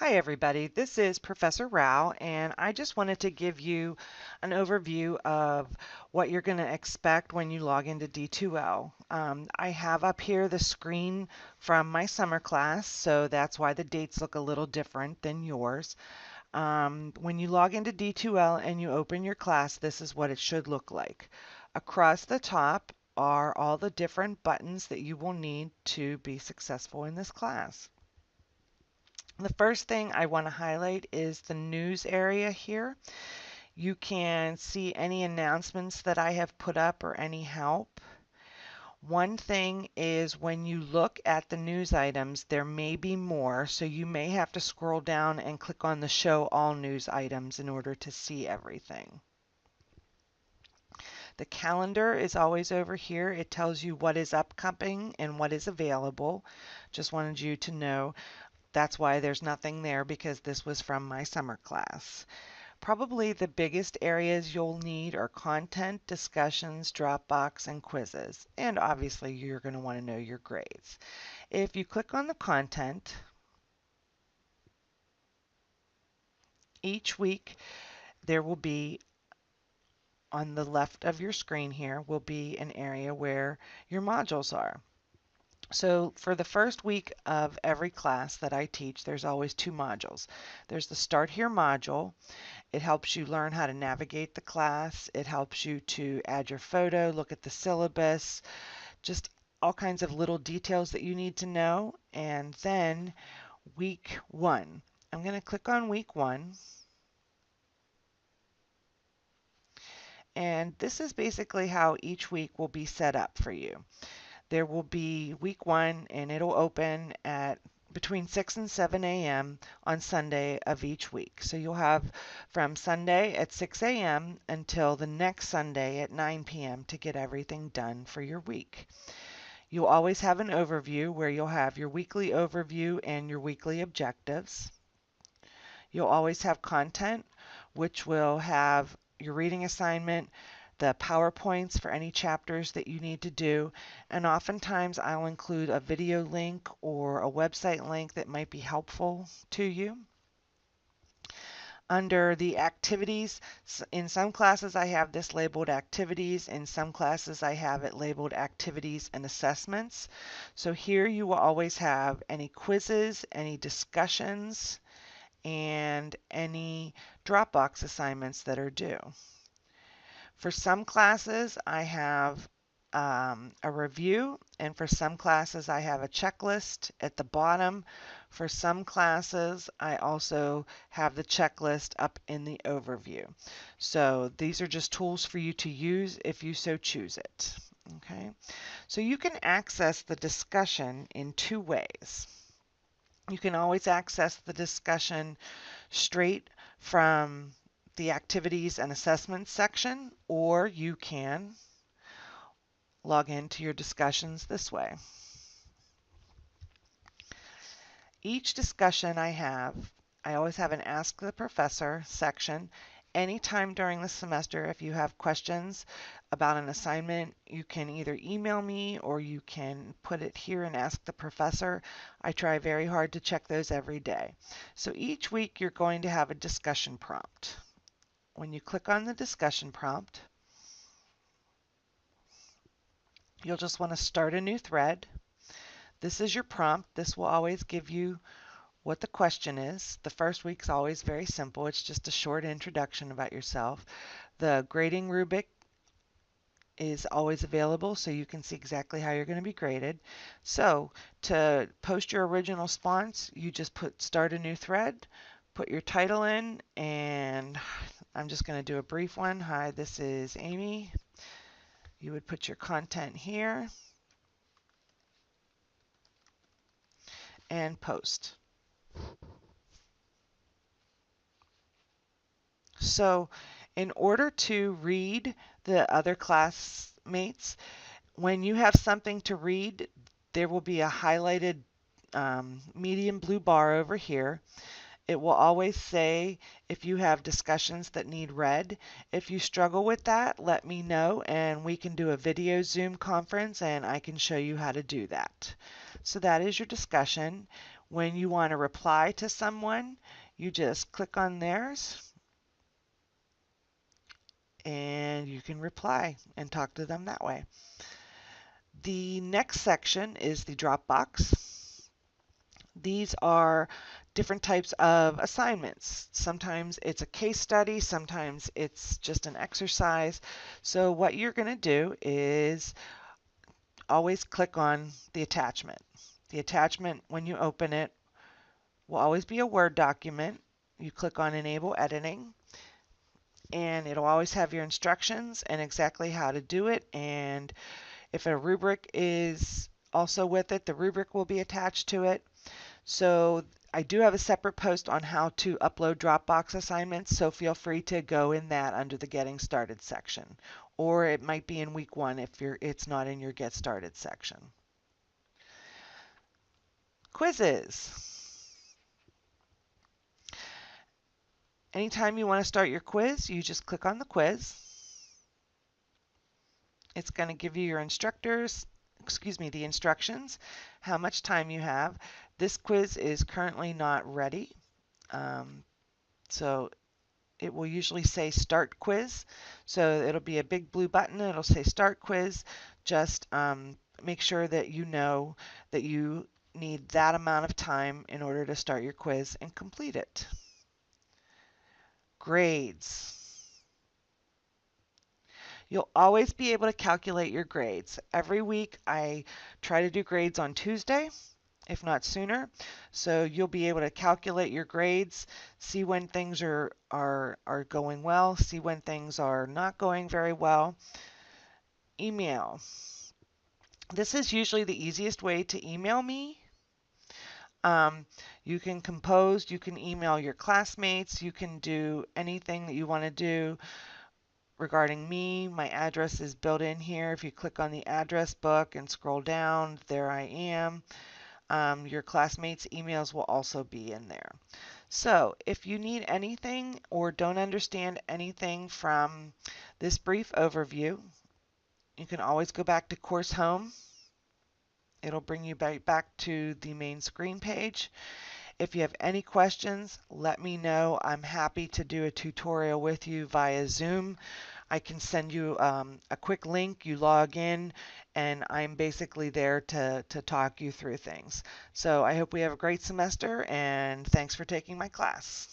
Hi everybody, this is Professor Rao and I just wanted to give you an overview of what you're going to expect when you log into D2L. I have up here the screen from my summer class, so that's why the dates look a little different than yours. When you log into D2L and you open your class, this is what it should look like. Across the top are all the different buttons that you will need to be successful in this class. The first thing I want to highlight is the news area here. You can see any announcements that I have put up or any help. One thing is when you look at the news items, there may be more, so you may have to scroll down and click on the Show All News Items in order to see everything. The calendar is always over here. It tells you what is upcoming and what is available. Just wanted you to know. That's why there's nothing there, because this was from my summer class. Probably the biggest areas you'll need are content, discussions, Dropbox, and quizzes. And obviously you're going to want to know your grades. If you click on the content, each week there will be, on the left of your screen here, will be an area where your modules are. So for the first week of every class that I teach, there's always two modules. There's the Start Here module. It helps you learn how to navigate the class. It helps you to add your photo, look at the syllabus, just all kinds of little details that you need to know. And then week 1. I'm going to click on week 1. And this is basically how each week will be set up for you. There will be week 1 and it'll open at between 6 and 7 a.m. on Sunday of each week. So you'll have from Sunday at 6 a.m. until the next Sunday at 9 p.m. to get everything done for your week. You'll always have an overview where you'll have your weekly overview and your weekly objectives. You'll always have content, which will have your reading assignment, the PowerPoints for any chapters that you need to do, and oftentimes I'll include a video link or a website link that might be helpful to you. Under the activities, in some classes I have this labeled activities, in some classes I have it labeled activities and assessments. So here you will always have any quizzes, any discussions, and any Dropbox assignments that are due. For some classes, I have a review, and for some classes, I have a checklist at the bottom. For some classes, I also have the checklist up in the overview. So these are just tools for you to use if you so choose it. Okay, so you can access the discussion in two ways. You can always access the discussion straight from the activities and assessments section, or you can log into your discussions this way. Each discussion I always have an Ask the Professor section. Anytime during the semester, if you have questions about an assignment, you can either email me or you can put it here and Ask the Professor. I try very hard to check those every day. So each week you're going to have a discussion prompt. When you click on the discussion prompt, you'll just want to start a new thread. This is your prompt. This will always give you what the question is. The first week's always very simple. It's just a short introduction about yourself. The grading rubric is always available so you can see exactly how you're going to be graded. So to post your original response, you just start a new thread, put your title in, and I'm just going to do a brief one. Hi, this is Amy. You would put your content here and post. So in order to read the other classmates, when you have something to read, there will be a highlighted medium blue bar over here. It will always say if you have discussions that need read. If you struggle with that, let me know and we can do a video Zoom conference and I can show you how to do that. So that is your discussion. When you want to reply to someone, you just click on theirs and you can reply and talk to them that way. The next section is the Dropbox. These are different types of assignments. Sometimes it's a case study, sometimes it's just an exercise. So what you're going to do is always click on the attachment. The attachment, when you open it, will always be a Word document. You click on Enable Editing, and it'll always have your instructions and exactly how to do it. And if a rubric is also with it, the rubric will be attached to it. So I do have a separate post on how to upload Dropbox assignments, so feel free to go in that under the Getting Started section. Or it might be in week 1 if it's not in your Get Started section. Quizzes. Anytime you want to start your quiz, you just click on the quiz. It's going to give you your the instructions, how much time you have. This quiz is currently not ready, so it will usually say Start Quiz. So it'll be a big blue button. It'll say Start Quiz. Just make sure that you know that you need that amount of time in order to start your quiz and complete it. Grades. You'll always be able to calculate your grades. Every week I try to do grades on Tuesday, if not sooner. So you'll be able to calculate your grades, see when things are going well, see when things are not going very well. Email. This is usually the easiest way to email me. You can compose, you can email your classmates, you can do anything that you want to do. Regarding me, my address is built in here. If you click on the address book and scroll down, there I am. Your classmates' emails will also be in there. So if you need anything or don't understand anything from this brief overview, you can always go back to Course Home. It'll bring you back to the main screen page. If you have any questions, let me know. I'm happy to do a tutorial with you via Zoom. I can send you a quick link. You log in, and I'm basically there to talk you through things. So I hope we have a great semester, and thanks for taking my class.